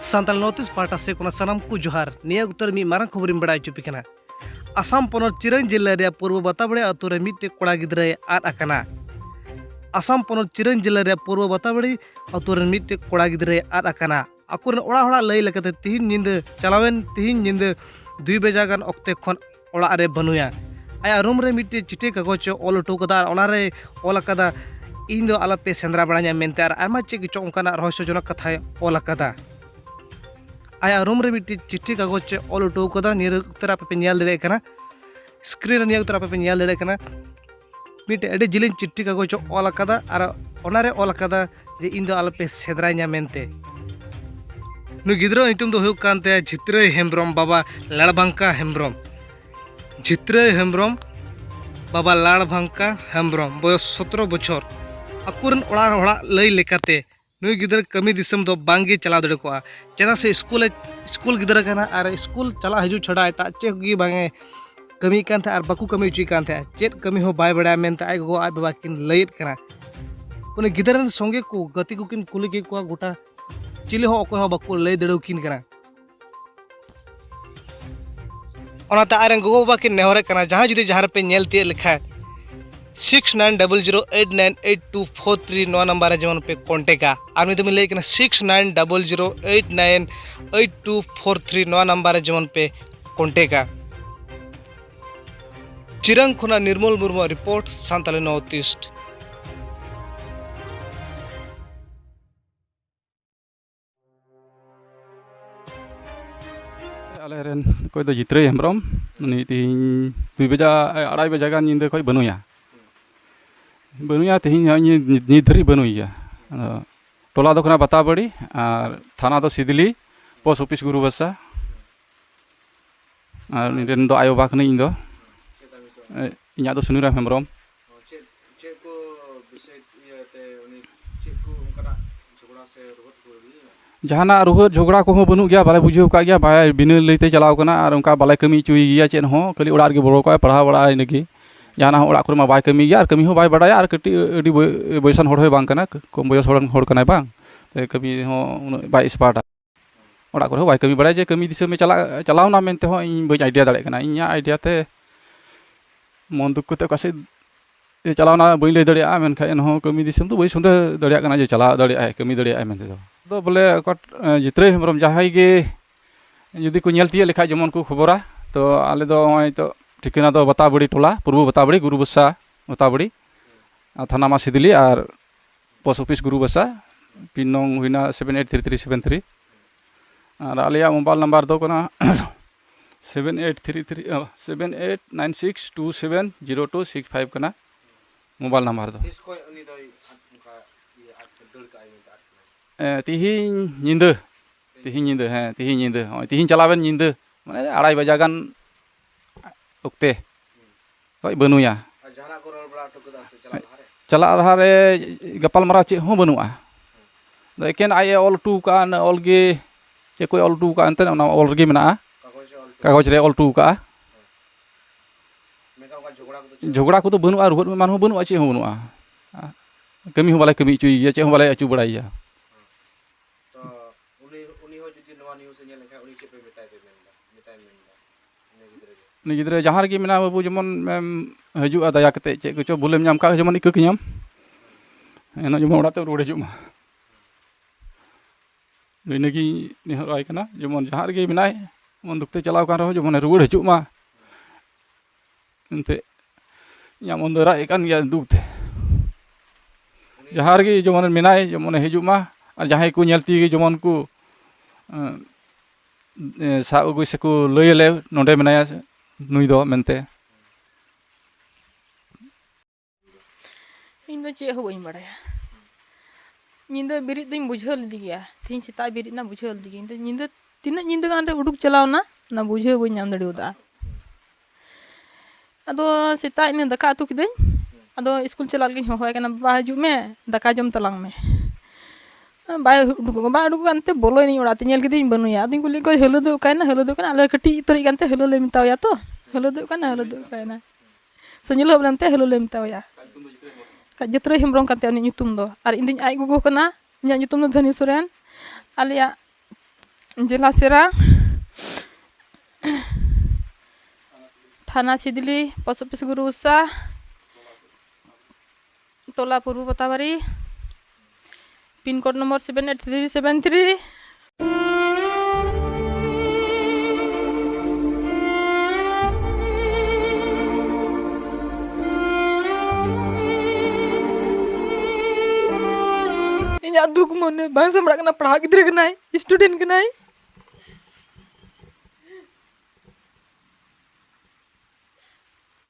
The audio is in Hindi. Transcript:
सान्ताल नॉर्थ पार्टा से सनाम को जोहार निया उत्तर मी मारंग खबरिम बड़ा चुपिकना आसाम पनत चिरंग जिल्ला रे पूर्व बताबड़े अतु रे मिट्टे कोड़ा गिद्रे आद अकना आसाम पनत चिरंग जिल्ला रे पूर्व बताबड़े अतु रे मिट्टे कोड़ा गिद्रे आद अकना अकुरन ओड़ा होड़ा लई लेकते तिहिन निंद चलावेन तिहिन निंद 2 बजे गान अक्ते खन ओड़ा रे बनुया आया रूम रे मिट्टे चिटे कागज ऑल टो कदा ओना रे ऑल कदा इन दो आलापे सेंद्रा बड़ा냐 मेनते आर आमा चेक चो उनकाना रहस्यजनक कथा ऑल कदा आया रूम रे मिट्टी चिट्ठी कागज ऑल उठो कदा नियर उत्तरा पे नेल दड़े कना स्क्रीन रे नियर उत्तरा पे नेल दड़े कना मिट्टी एडी जिलिन चिट्ठी कागज ऑल कदा आर ओनारे ऑल कदा जे इन दो आलापे सेंद्रा냐 मेनते नु गिद्रो इतुम दो हुक कानते चित्रे हेम्ब्रम बाबा लाड़भांका हेम्ब्रम चित्रे हेम्ब्रम बाबा लाड़भांका हेम्ब्रम बयस 17 बछर अकुरन ओड़ा होड़ा लई लेकाते नुई गिदर कमी दिसम दो बांगी चला दड़े को चेना से स्कूल गिदर कना आर स्कूल चला हजू छड़ा एटा चेक गी बांगे कमी कान थे आर बाकू कमी उची कान थे चेत कमी हो बाय बड़ा मेनते आय गो आय बाबा किन लईत कना उन गिदरन संगे को गति को किन कुली के को गोटा चिले हो अको हो बाकू लई दड़ो किन कना ओनाते आरेन गो बाबा किन नेहरे कना जहां जुदी जहां पे नेल ते लिखा 6900898243 नवा नंबर है जेमन पे कॉन्टेक्ट आर मी तो मिले 6900898243 नवा नंबर है जेमन पे कॉन्टेक्ट चिरंग खुना निर्मल मुर्मू रिपोर्ट सान्ताली नॉर्थ ईस्ट आले रेन कोई तो जित्रे हेम्ब्रम नी तिहिं 2 बजा 2.5 बजा गान निंदे कोई बनुया तिहिं नित धरी बनुया टोला दो खना बताबड़ी और थाना दो सिदली पोस्ट ऑफिस गुरुबसा और निरेन दो आयो बाकने इन दो इन्या दो सुनीराम हेम्ब्रम जहाना रुहर झगड़ा को हो बनु गया बाले बुझेव का गया बाय बिना लेते चलाव कना और उनका बाले कमी चुई गया चेन हो खाली उड़ार के बड़ो को पढ़ा बड़ा इनकी जहाना उड़ा को मा बाय कमी गया और कमी हो बाय बड़ाया और कटी अडी बयसन होड़ हो बांग कना कम बयस होड़ कना बांग ते कमी हो बाय स्पार्ट उड़ा को बाय कमी बड़ाय जे कमी दिसम में चलाव ना मेनते हो इन बय आइडिया दाड़े कना इन्या आइडिया ते मन दुख को कासे चलाव ना बय ले दाड़िया मेनखा एनहो कमी दिसम तो बय सुंदर दाड़िया कना जे चला दाड़िया कमी दाड़िया मेनते तो बोले जित्रे हेम्ब्रम जहां गे जुदी को नेल तिये लेखा जमन को खबरा तो आले दो तो ठिकाना दो बताबड़ी टोला पूर्व बताबड़ी गुरुबसा बताबड़ी थाना मा सिदली और पोस्ट ऑफिस गुरुबसा पिन नंग हुइना 783373 और आलिया मोबाइल नंबर दो कना 7896270265 कना मोबाइल नंबर दो तिहिं निंदे हैं तिहिं निंदे तिहिं चलावेन निंदे माने 2.5 बजा गान उक्ते कोई बनुया चला रहा रे गपाल मारा चे हो बनुआ एकेन आय ऑल टू का ऑल गे चे कोई ऑल टू का अंते ना ऑल गे मेना कागज रे ऑल टू का झगड़ा को तो बनुआ रुहर में मान हो बनुआ चे हो बनुआ कमी हो बाले कमी चुई चे हो बाले अचु बड़ाइया गिद्रे जहाँ रगी मेना बाबू जमन हजुआ दया कते चे कुछ भूलेम नाम का जमन इक कियाम एनो जमन ओड़ाते रुड़ हजुमा नगी नेहराय कना जमन जहाँ रगी मेनाय मन दुखते चलाव कान रहो जमन रुड़ हजुमा एनते या मन दरा एकान या दुखते जहाँ रगी जमन मेनाय जमन हजुमा और जहाँ को नेलती जमन को सा अगु से को लयले नोंडे मेनाया नुई दो मेनते इन दो चे हो बई बड़ाया निंदा बिरित दिन बुझल दी गया तीन सेता बिरित ना बुझल दी गया निंदा तीन निंदा गान रे उडुक चलाव ना बुझे बई नाम दड़ी उदा अदो सेता इन दका तु किदे अदो स्कूल चला लगी हो कना बा हजू में दका जम तलांग में बाय उडुक कानते बोलो नहीं उड़ाते नेल किदिन बनुया अदिन कुली को हेलो दो काना आले कटी तोरी कानते हेलो ले मितावया तो हेलो दो काना संजल बनते हेलो ले मितावया का जित्रे हेम्ब्रम कानते उनी nyutum दो और इन दिन आइ गुगो कना इन्या nyutum दो धनी सोरेन आलिया जिला सेरा थाना सिदली पोस्ट ऑफिस गुरुसा टोला पूर्व बताबारी पिन कोड नंबर 78373 दुख मन बांग समड़ा पढ़ा गिद्रे स्टूडेंट